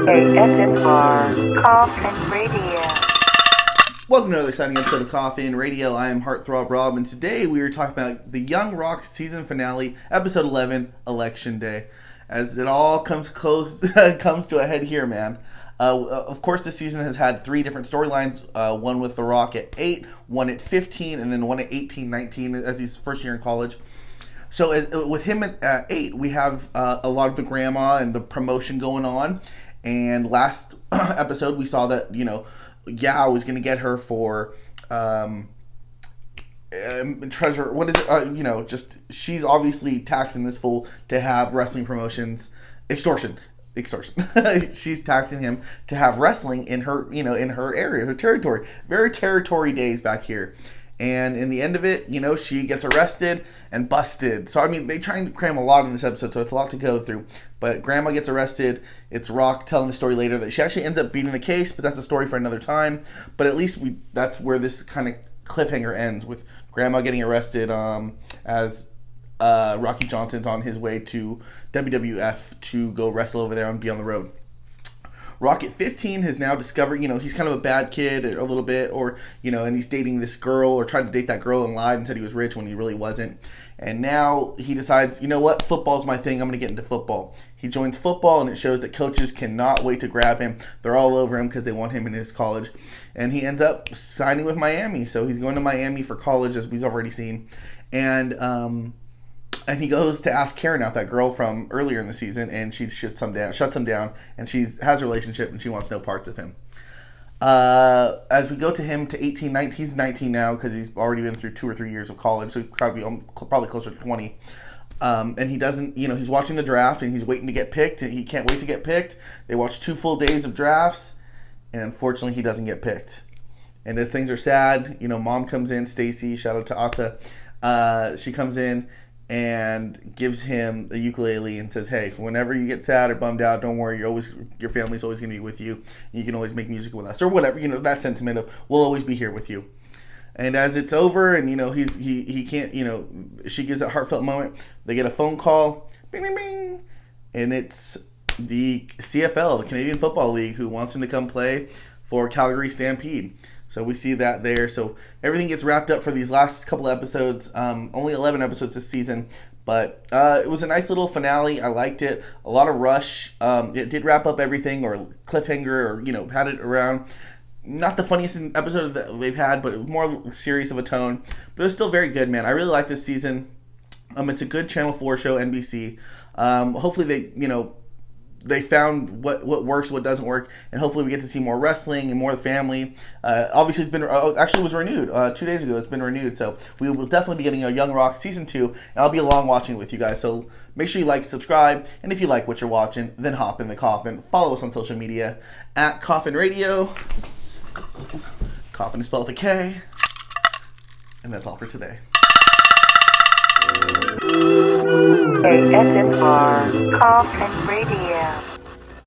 ASMR Coffin Radio. Welcome to another exciting episode of Coffin Radio. I am Heartthrob Rob, and today we are talking about the Young Rock season finale, episode 11, Election Day. As it all comes to a head here, man. Of course, this season has had three different storylines. One with The Rock at 8, one at 15, and then one at 18, 19 as he's first year in college. So with him at 8, we have a lot of the grandma and the promotion going on. And last episode, we saw that, Yao was going to get her for treasure. What is it? Just she's obviously taxing this fool to have wrestling promotions. Extortion. She's taxing him to have wrestling in her, in her area, her territory. Very territory days back here. And in the end of it, she gets arrested and busted. So, they try and cram a lot in this episode, so it's a lot to go through. But Grandma gets arrested. It's Rock telling the story later that she actually ends up beating the case, but that's a story for another time. But at least that's where this kind of cliffhanger ends, with Grandma getting arrested as Rocky Johnson's on his way to WWF to go wrestle over there and be on the road. Rock at 15 has now discovered, he's kind of a bad kid a little bit, or, and he's dating this girl, or tried to date that girl and lied and said he was rich when he really wasn't. And now he decides, what, football's my thing, I'm going to get into football. He joins football, and it shows that coaches cannot wait to grab him. They're all over him because they want him in his college. And he ends up signing with Miami, so he's going to Miami for college, as we've already seen. And he goes to ask Karen out, that girl from earlier in the season, and she shuts him down, and she has a relationship, and she wants no parts of him. As we go to him to 18, 19, he's 19 now because he's already been through 2 or 3 years of college, so he's probably closer to 20. And he doesn't, he's watching the draft, and he's waiting to get picked, and he can't wait to get picked. They watch 2 full days of drafts, and unfortunately he doesn't get picked. And as things are sad, Mom comes in, Stacy, shout out to Ata, she comes in and gives him a ukulele and says, hey, whenever you get sad or bummed out, don't worry, your family's always going to be with you. You can always make music with us, or whatever, that sentiment of we'll always be here with you. And as it's over, and he can't, she gives that heartfelt moment, they get a phone call, bing bing bing, and it's the CFL, the Canadian Football League, who wants him to come play for Calgary Stampede. So we see that there. So everything gets wrapped up for these last couple episodes. Only 11 episodes this season. But it was a nice little finale. I liked it. A lot of rush. It did wrap up everything, or cliffhanger, or, had it around. Not the funniest episode that they've had, but it was more serious of a tone. But it was still very good, man. I really like this season. It's a good Channel 4 show, NBC. Hopefully they found what works, what doesn't work, and hopefully we get to see more wrestling and more of the family. Obviously, it's been actually was renewed 2 days ago. It's been renewed, so we will definitely be getting a Young Rock season 2, and I'll be along watching with you guys. So make sure you like, subscribe, and if you like what you're watching, then hop in the coffin. Follow us on social media at Coffin Radio. Coffin is spelled with a K, and that's all for today. ASMR Coffin Radio.